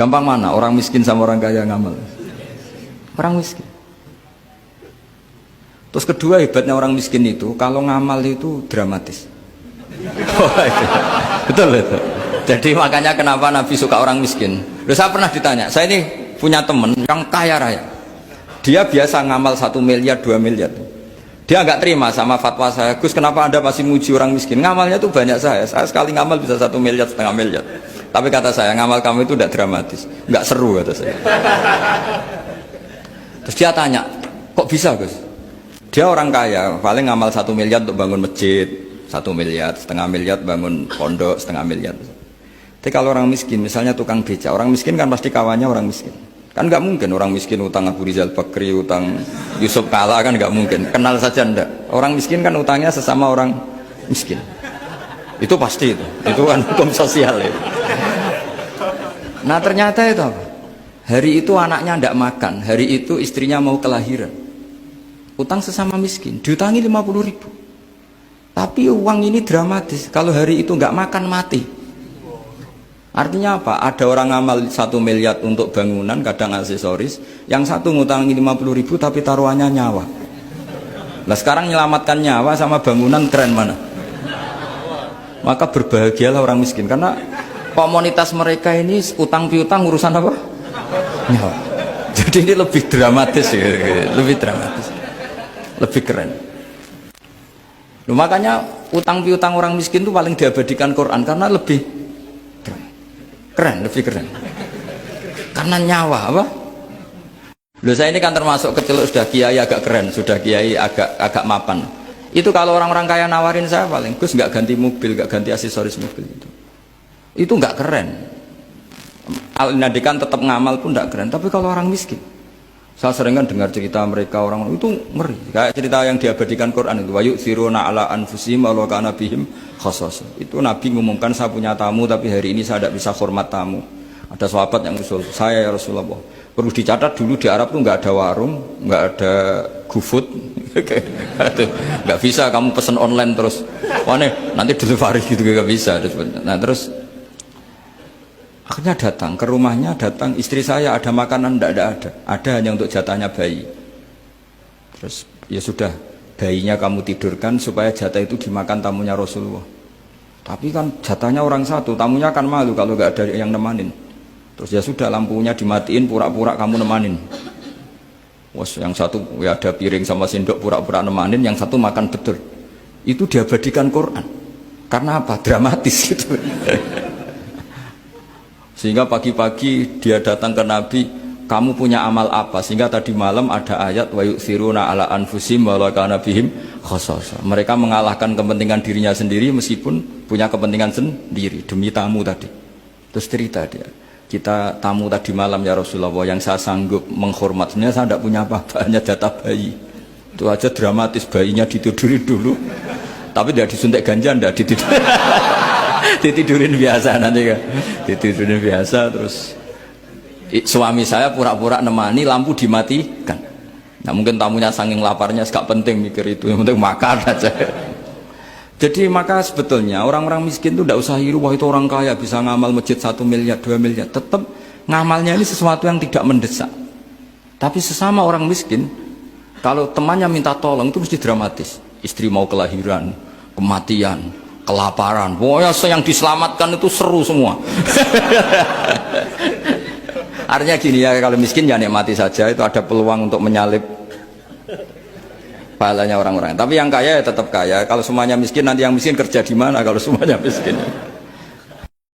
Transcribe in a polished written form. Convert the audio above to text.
Gampang mana? Orang miskin sama orang kaya ngamal? Orang miskin. Terus kedua hebatnya orang miskin itu, kalau ngamal itu dramatis. Betul itu. Jadi makanya kenapa Nabi suka orang miskin. Loh, saya pernah ditanya, saya ini punya teman yang kaya raya. Dia biasa ngamal 1 miliar, 2 miliar. Dia nggak terima sama fatwa saya, Gus kenapa Anda masih muji orang miskin? Ngamalnya tuh banyak saya sekali ngamal bisa 1 miliar, setengah miliar. Tapi kata saya, ngamal kamu itu tidak dramatis, nggak seru kata saya. Terus dia tanya, kok bisa Gus? Dia orang kaya, paling ngamal 1 miliar untuk bangun masjid, 1 miliar, setengah miliar bangun pondok, setengah miliar. Tapi kalau orang miskin, misalnya tukang beca, orang miskin kan pasti kawannya orang miskin. Kan nggak mungkin orang miskin utang Abu Rizal Bakri, utang Yusuf Kala, kan nggak mungkin. Kenal saja ndak. Orang miskin kan utangnya sesama orang miskin. Itu pasti itu kan hukum sosial itu. Nah ternyata itu apa? Hari itu anaknya ndak makan, hari itu istrinya mau kelahiran. Utang sesama miskin, diutangi 50.000. Tapi uang ini dramatis. Kalau hari itu nggak makan mati. Artinya apa? Ada orang ngamal 1 miliar untuk bangunan, kadang aksesoris, yang satu ngutangi 50.000 tapi taruhannya nyawa. Nah sekarang menyelamatkan nyawa sama bangunan keren mana? Maka berbahagialah orang miskin karena komunitas mereka ini utang piutang urusan apa? Nyawa. Jadi ini lebih dramatis ya, lebih dramatis, lebih keren. Loh, makanya utang piutang orang miskin itu paling diabadikan Quran karena lebih keren, lebih keren. Karena nyawa apa? Loh saya ini kan termasuk kecil sudah kiai agak keren, sudah kiai agak mapan. Itu kalau orang-orang kaya nawarin saya paling, Gus nggak ganti mobil, nggak ganti aksesoris mobil itu. Itu nggak keren. Al-Nadikan tetap ngamal pun nggak keren. Tapi kalau orang miskin, saya sering kan dengar cerita mereka orang itu ngeri. Kayak cerita yang diabadikan Quran itu, wa yu'thiruna ala anfusihim wa law kana bihim khassasah. Itu Nabi ngumumkan saya punya tamu tapi hari ini saya tidak bisa hormat tamu. Ada sahabat yang usul, saya ya Rasulullah. Perlu dicatat dulu di Arab tuh nggak ada warung, nggak ada GoFood, nggak bisa kamu pesen online terus. Wah nanti delivery gitu nggak bisa. Nah terus akhirnya datang ke rumahnya, datang istri saya ada makanan tidak ada hanya untuk jatahnya bayi. Terus ya sudah, bayinya kamu tidurkan supaya jatah itu dimakan tamunya Rasulullah. Tapi kan jatahnya orang satu, tamunya kan malu kalau nggak ada yang nemanin. Terus ya sudah, lampunya dimatiin, pura-pura kamu nemanin. Wes yang satu ya ada piring sama sendok, pura-pura nemanin, yang satu makan betul. Itu diabadikan Quran. Karena apa? Dramatis gitu. Sehingga pagi-pagi dia datang ke Nabi, kamu punya amal apa? Sehingga tadi malam ada ayat wa yu'thiruna ala anfusihim wa law kana bihim khassasah. Mereka mengalahkan kepentingan dirinya sendiri meskipun punya kepentingan sendiri demi tamu tadi. Terus cerita dia, kita tamu tadi malam ya Rasulullah, yang saya sanggup menghormat, sebenarnya saya tidak punya apa-apa, hanya jatah bayi. Itu aja dramatis, bayinya ditidurin dulu. Tapi tidak disuntik ganja, tidak ditidurin. Ditidurin biasa nanti kan, ditidurin biasa. Terus suami saya pura-pura nemani, lampu dimatikan. Nah mungkin tamunya saking laparnya gak penting mikir itu, yang penting makan aja. Jadi maka sebetulnya orang-orang miskin itu tidak usah hiru, wah itu orang kaya bisa ngamal masjid 1 miliar, 2 miliar. Tetap ngamalnya ini sesuatu yang tidak mendesak. Tapi sesama orang miskin, kalau temannya minta tolong itu mesti dramatis. Istri mau kelahiran, kematian, kelaparan, pokoknya yang diselamatkan itu seru semua. Artinya gini ya, kalau miskin ya nikmati saja, itu ada peluang untuk menyalip pahalanya orang-orang. Tapi yang kaya ya tetap kaya. Kalau semuanya miskin, nanti yang miskin kerja di mana kalau semuanya miskin?